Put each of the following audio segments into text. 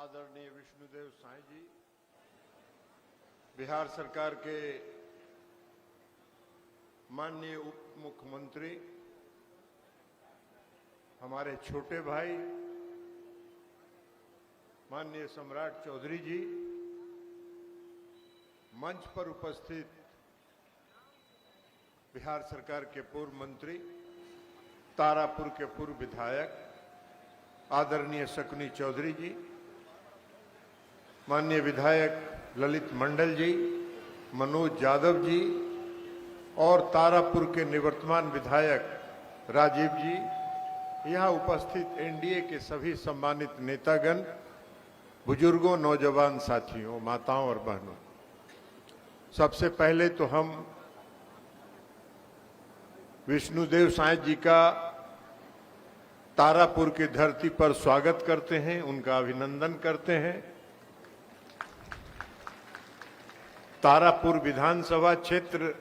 आदरणीय विष्णुदेव साई जी, बिहार सरकार के माननीय उप मुख्यमंत्री, हमारे छोटे भाई माननीय सम्राट चौधरी जी, मंच पर उपस्थित बिहार सरकार के पूर्व मंत्री, तारापुर के पूर्व विधायक आदरणीय शकुनी चौधरी जी, माननीय विधायक ललित मंडल जी, मनोज यादव जी और तारापुर के निवर्तमान विधायक राजीव जी, यहाँ उपस्थित एनडीए के सभी सम्मानित नेतागण, बुजुर्गों, नौजवान साथियों, माताओं और बहनों, सबसे पहले तो हम विष्णुदेव साई जी का तारापुर की धरती पर स्वागत करते हैं, उनका अभिनंदन करते हैं। तारापुर विधानसभा क्षेत्र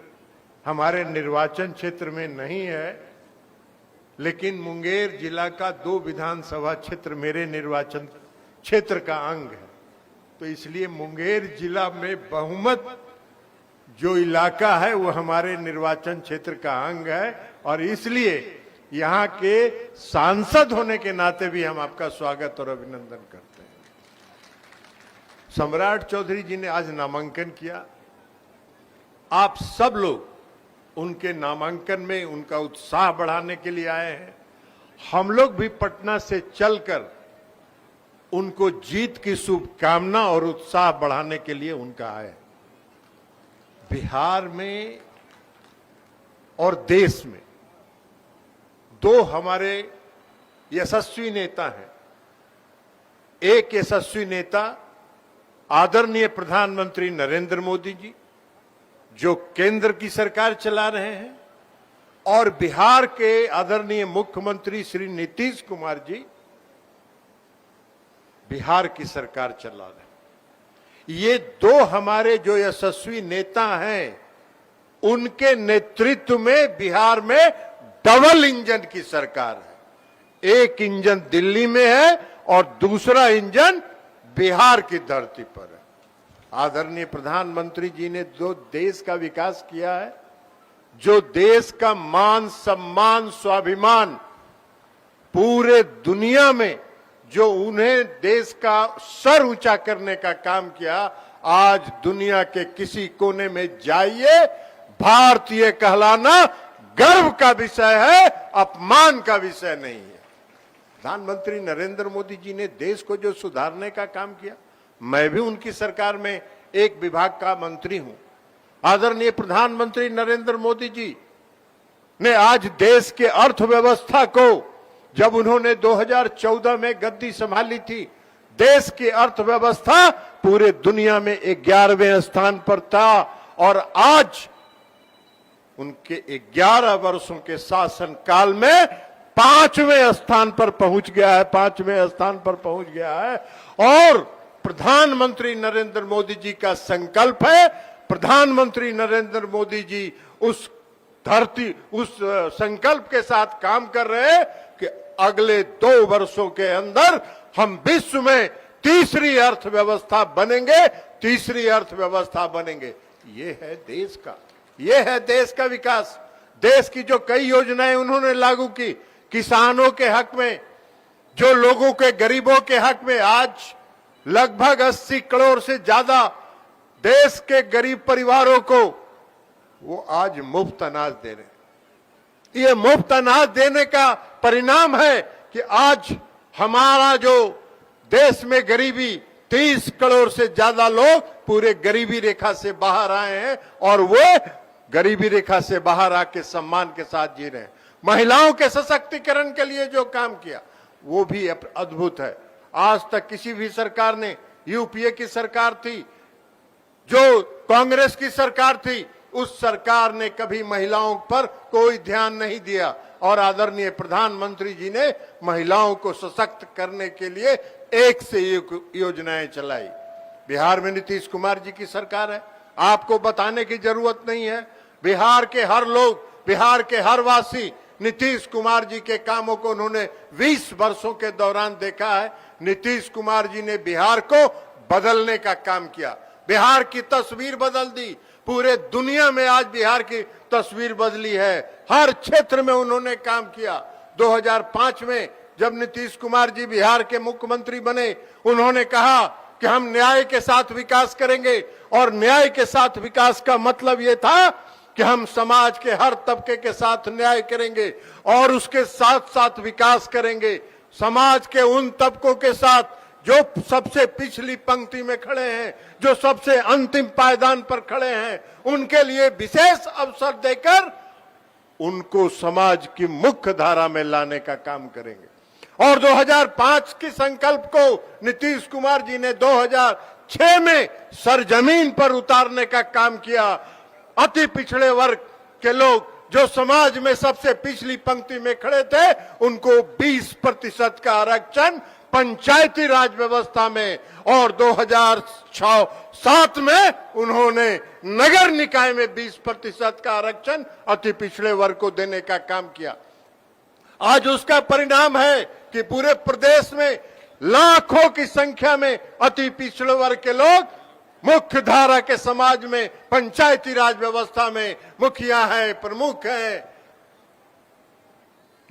हमारे निर्वाचन क्षेत्र में नहीं है, लेकिन मुंगेर जिला का 2 विधानसभा क्षेत्र मेरे निर्वाचन क्षेत्र का अंग है। तो इसलिए मुंगेर जिला में बहुमत जो इलाका है वो हमारे निर्वाचन क्षेत्र का अंग है, और इसलिए यहाँ के सांसद होने के नाते भी हम आपका स्वागत और अभिनंदन करते हैं। सम्राट चौधरी जी ने आज नामांकन किया। आप सब लोग उनके नामांकन में उनका उत्साह बढ़ाने के लिए आए हैं। हम लोग भी पटना से चलकर उनको जीत की शुभकामना और उत्साह बढ़ाने के लिए उनका आए। बिहार में और देश में 2 हमारे यशस्वी नेता हैं। एक यशस्वी नेता आदरणीय प्रधानमंत्री नरेंद्र मोदी जी, जो केंद्र की सरकार चला रहे हैं, और बिहार के आदरणीय मुख्यमंत्री श्री नीतीश कुमार जी बिहार की सरकार चला रहे हैं। ये 2 हमारे जो यशस्वी नेता हैं, उनके नेतृत्व में बिहार में डबल इंजन की सरकार है। एक इंजन दिल्ली में है और दूसरा इंजन बिहार की धरती पर है। आदरणीय प्रधानमंत्री जी ने जो देश का विकास किया है, जो देश का मान सम्मान स्वाभिमान पूरे दुनिया में जो उन्हें देश का सर ऊंचा करने का काम किया, आज दुनिया के किसी कोने में जाइए, भारतीय कहलाना गर्व का विषय है, अपमान का विषय नहीं है। प्रधानमंत्री नरेंद्र मोदी जी ने देश को जो सुधारने का काम किया, मैं भी उनकी सरकार में एक विभाग का मंत्री हूं। आदरणीय प्रधानमंत्री नरेंद्र मोदी जी ने आज देश के अर्थव्यवस्था को, जब उन्होंने 2014 में गद्दी संभाली थी, देश की अर्थव्यवस्था पूरे दुनिया में 11वें स्थान पर था, और आज उनके 11 वर्षों के शासन काल में 5वें स्थान पर पहुंच गया है, 5वें स्थान पर पहुंच गया है। और प्रधानमंत्री नरेंद्र मोदी जी का संकल्प है, प्रधानमंत्री नरेंद्र मोदी जी उस संकल्प के साथ काम कर रहे हैं कि अगले 2 वर्षों के अंदर हम विश्व में तीसरी अर्थव्यवस्था बनेंगे, तीसरी अर्थव्यवस्था बनेंगे। ये है देश का, ये है देश का विकास। देश की जो कई योजनाएं उन्होंने लागू की, किसानों के हक में, जो लोगों के गरीबों के हक में, आज लगभग 80 करोड़ से ज्यादा देश के गरीब परिवारों को वो आज मुफ्त अनाज दे रहे हैं। ये मुफ्त अनाज देने का परिणाम है कि आज हमारा जो देश में गरीबी, 30 करोड़ से ज्यादा लोग पूरे गरीबी रेखा से बाहर आए हैं, और वो गरीबी रेखा से बाहर आके सम्मान के साथ जी रहे हैं। महिलाओं के सशक्तिकरण के लिए जो काम किया वो भी अद्भुत है। आज तक किसी भी सरकार ने, यूपीए की सरकार थी, जो कांग्रेस की सरकार थी, उस सरकार ने कभी महिलाओं पर कोई ध्यान नहीं दिया, और आदरणीय प्रधानमंत्री जी ने महिलाओं को सशक्त करने के लिए एक से एक योजनाएं चलाई। बिहार में नीतीश कुमार जी की सरकार है, आपको बताने की जरूरत नहीं है। बिहार के हर लोग, बिहार के हर वासी नीतीश कुमार जी के कामों को उन्होंने 20 वर्षों के दौरान देखा है। नीतीश कुमार जी ने बिहार को बदलने का काम किया, बिहार की तस्वीर बदल दी। पूरे दुनिया में आज बिहार की तस्वीर बदली है। हर क्षेत्र में उन्होंने काम किया। 2005 में जब नीतीश कुमार जी बिहार के मुख्यमंत्री बने, उन्होंने कहा कि हम न्याय के साथ विकास करेंगे, और न्याय के साथ विकास का मतलब यह था कि हम समाज के हर तबके के साथ न्याय करेंगे और उसके साथ साथ विकास करेंगे। समाज के उन तबकों के साथ जो सबसे पिछली पंक्ति में खड़े हैं, जो सबसे अंतिम पायदान पर खड़े हैं, उनके लिए विशेष अवसर देकर उनको समाज की मुख्य धारा में लाने का काम करेंगे। और 2005 की संकल्प को नीतीश कुमार जी ने 2006 में सरजमीन पर उतारने का काम किया। अति पिछड़े वर्ग के लोग जो समाज में सबसे पिछली पंक्ति में खड़े थे, उनको 20% का आरक्षण पंचायती राज व्यवस्था में, और 2006-07 में उन्होंने नगर निकाय में 20% का आरक्षण अति पिछड़े वर्ग को देने का काम किया। आज उसका परिणाम है कि पूरे प्रदेश में लाखों की संख्या में अति पिछड़े वर्ग के लोग मुख्य धारा के समाज में, पंचायती राज व्यवस्था में मुखिया हैं, प्रमुख हैं,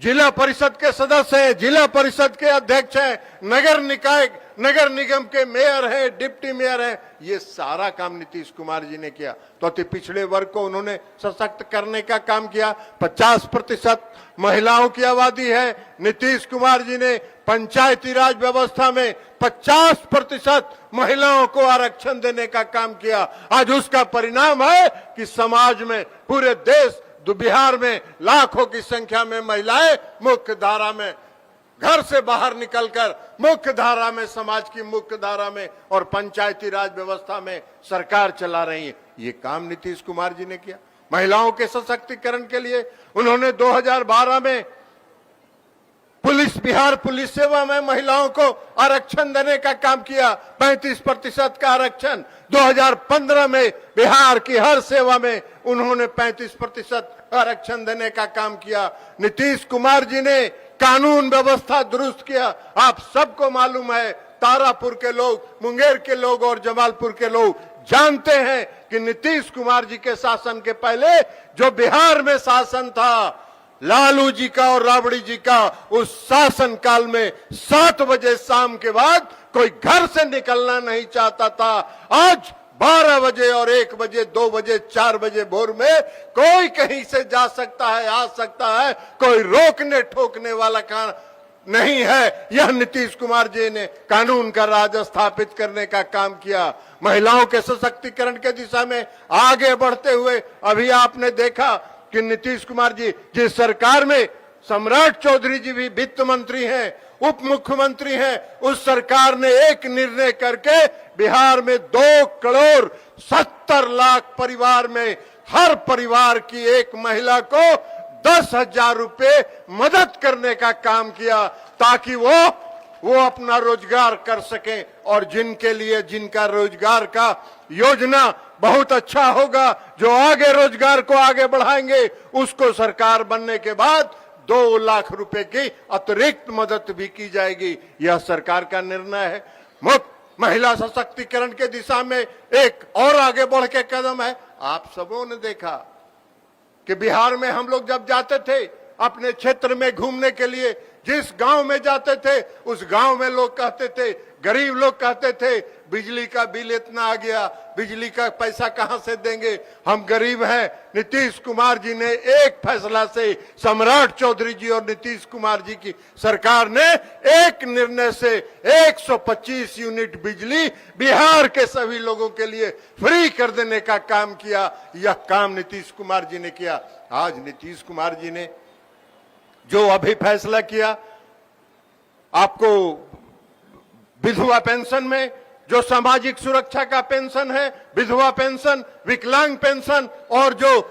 जिला परिषद के सदस्य हैं, जिला परिषद के अध्यक्ष हैं, नगर निकाय नगर निगम के मेयर हैं, डिप्टी मेयर हैं। ये सारा काम नीतीश कुमार जी ने किया। तो अति पिछड़े वर्ग को उन्होंने सशक्त करने का काम किया। 50% महिलाओं की आबादी है। नीतीश कुमार जी ने पंचायती राज व्यवस्था में 50% महिलाओं को आरक्षण देने का काम किया। आज उसका परिणाम है कि समाज में, पूरे देश बिहार में लाखों की संख्या में महिलाएं मुख्य धारा में, घर से बाहर निकलकर मुख्य धारा में, समाज की मुख्य धारा में और पंचायती राज व्यवस्था में सरकार चला रही है। ये काम नीतीश कुमार जी ने किया। महिलाओं के सशक्तिकरण के लिए उन्होंने 2012 में बिहार पुलिस सेवा में महिलाओं को आरक्षण देने का काम किया, 35% का आरक्षण। 2015 में बिहार की हर सेवा में उन्होंने 35% आरक्षण देने का काम किया। नीतीश कुमार जी ने कानून व्यवस्था दुरुस्त किया। आप सबको मालूम है, तारापुर के लोग, मुंगेर के लोग और जमालपुर के लोग जानते हैं कि नीतीश कुमार जी के शासन के पहले जो बिहार में शासन था, लालू जी का और राबड़ी जी का, उस शासन काल में 7 बजे शाम के बाद कोई घर से निकलना नहीं चाहता था। आज 12 बजे और 1 बजे, 2 बजे, 4 बजे भोर में कोई कहीं से जा सकता है, आ सकता है, कोई रोकने ठोकने वाला का नहीं है। यह नीतीश कुमार जी ने कानून का राज स्थापित करने का काम किया। महिलाओं के सशक्तिकरण के दिशा में आगे बढ़ते हुए अभी आपने देखा कि नीतीश कुमार जी जिस सरकार में सम्राट चौधरी जी भी वित्त मंत्री हैं, उप मुख्यमंत्री हैं, उस सरकार ने एक निर्णय करके बिहार में 2,70,00,000 परिवार में हर परिवार की एक महिला को 10,000 रुपए मदद करने का काम किया, ताकि वो अपना रोजगार कर सके। और जिनके लिए, जिनका रोजगार का योजना बहुत अच्छा होगा, जो आगे रोजगार को आगे बढ़ाएंगे, उसको सरकार बनने के बाद 2 लाख रुपए की अतिरिक्त मदद भी की जाएगी। यह सरकार का निर्णय है। महिला सशक्तिकरण के दिशा में एक और आगे बढ़ के कदम है। आप सबों ने देखा कि बिहार में हम लोग जब जाते थे अपने क्षेत्र में घूमने के लिए, जिस गांव में जाते थे उस गांव में लोग कहते थे, गरीब लोग कहते थे, बिजली का बिल इतना आ गया, बिजली का पैसा कहां से देंगे, हम गरीब हैं। नीतीश कुमार जी ने एक फैसला से, सम्राट चौधरी जी और नीतीश कुमार जी की सरकार ने एक निर्णय से 125 यूनिट बिजली बिहार के सभी लोगों के लिए फ्री कर देने का काम किया। यह काम नीतीश कुमार जी ने किया। आज नीतीश कुमार जी ने जो अभी फैसला किया, आपको विधवा पेंशन में जो सामाजिक सुरक्षा का पेंशन है, विधवा पेंशन, विकलांग पेंशन और जो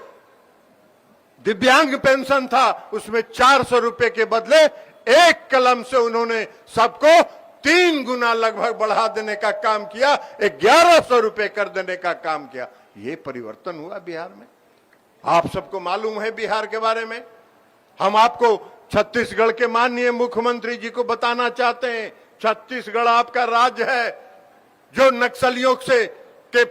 दिव्यांग पेंशन था, उसमें 400 रुपए के बदले एक कलम से उन्होंने सबको 3 गुना लगभग बढ़ा देने का काम किया, 1100 रुपए कर देने का काम किया। ये परिवर्तन हुआ बिहार में। आप सबको मालूम है बिहार के बारे में हम आपको छत्तीसगढ़ के माननीय मुख्यमंत्री जी को बताना चाहते हैं, छत्तीसगढ़ आपका राज्य है जो नक्सलियों से के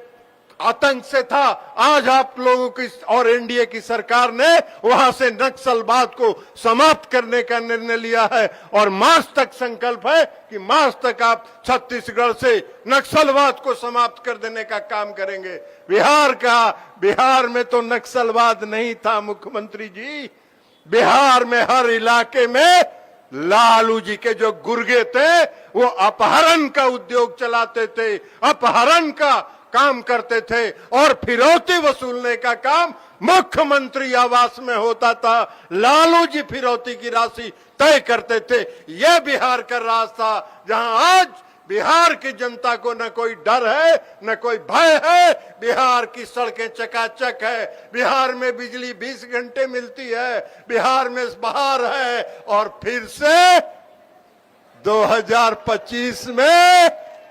आतंक से था। आज आप लोगों की और एनडीए की सरकार ने वहां से नक्सलवाद को समाप्त करने का निर्णय लिया है और मार्च तक संकल्प है कि मार्च तक आप छत्तीसगढ़ से नक्सलवाद को समाप्त कर देने का काम करेंगे। बिहार में तो नक्सलवाद नहीं था मुख्यमंत्री जी। बिहार में हर इलाके में लालू जी के जो गुर्गे थे वो अपहरण का उद्योग चलाते थे, अपहरण का काम करते थे और फिरौती वसूलने का काम मुख्यमंत्री आवास में होता था। लालू जी फिरौती की राशि तय करते थे। यह बिहार का राज था जहां आज बिहार की जनता को न कोई डर है न कोई भय है। बिहार की सड़कें चकाचक है, बिहार में बिजली 20 घंटे मिलती है, बिहार में बहार है और फिर से 2025 में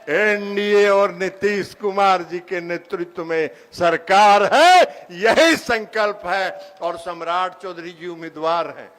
एनडीए और नीतीश कुमार जी के नेतृत्व में सरकार है। यही संकल्प है और सम्राट चौधरी जी उम्मीदवार हैं।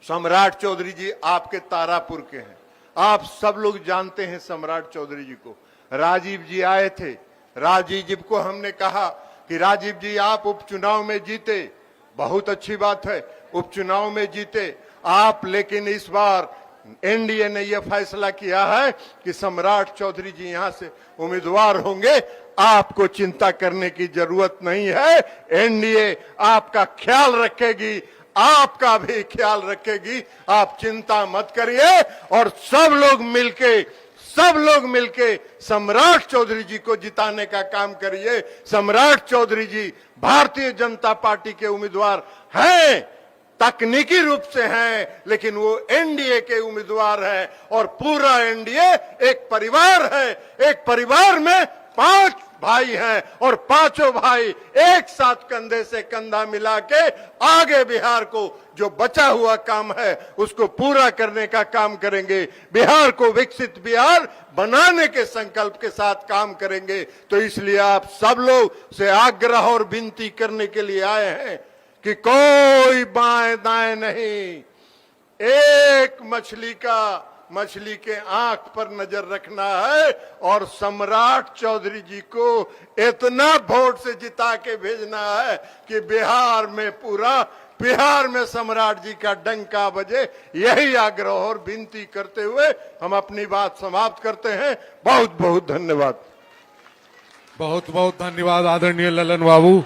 सम्राट चौधरी जी आपके तारापुर के हैं, आप सब लोग जानते हैं सम्राट चौधरी जी को। राजीव जी आए थे, राजीव जी को हमने कहा कि राजीव जी आप उपचुनाव में जीते, बहुत अच्छी बात है, उपचुनाव में जीते आप, लेकिन इस बार एनडीए ने यह फैसला किया है कि सम्राट चौधरी जी यहां से उम्मीदवार होंगे। आपको चिंता करने की जरूरत नहीं है, एनडीए आपका ख्याल रखेगी, आपका भी ख्याल रखेगी, आप चिंता मत करिए। और सब लोग मिलके सम्राट चौधरी जी को जिताने का काम करिए। सम्राट चौधरी जी भारतीय जनता पार्टी के उम्मीदवार हैं, तकनीकी रूप से हैं, लेकिन वो एनडीए के उम्मीदवार हैं और पूरा एनडीए एक परिवार है। एक परिवार में 5 भाई हैं और पांचों भाई एक साथ कंधे से कंधा मिला के आगे बिहार को जो बचा हुआ काम है उसको पूरा करने का काम करेंगे। बिहार को विकसित बिहार बनाने के संकल्प के साथ काम करेंगे। तो इसलिए आप सब लोग से आग्रह और विनती करने के लिए आए हैं कि कोई बाएं दाएं नहीं, एक मछली के आंख पर नजर रखना है और सम्राट चौधरी जी को इतना वोट से जिता के भेजना है कि बिहार में सम्राट जी का डंका बजे। यही आग्रह और विनती करते हुए हम अपनी बात समाप्त करते हैं। बहुत बहुत धन्यवाद। बहुत बहुत धन्यवाद आदरणीय ललन बाबू।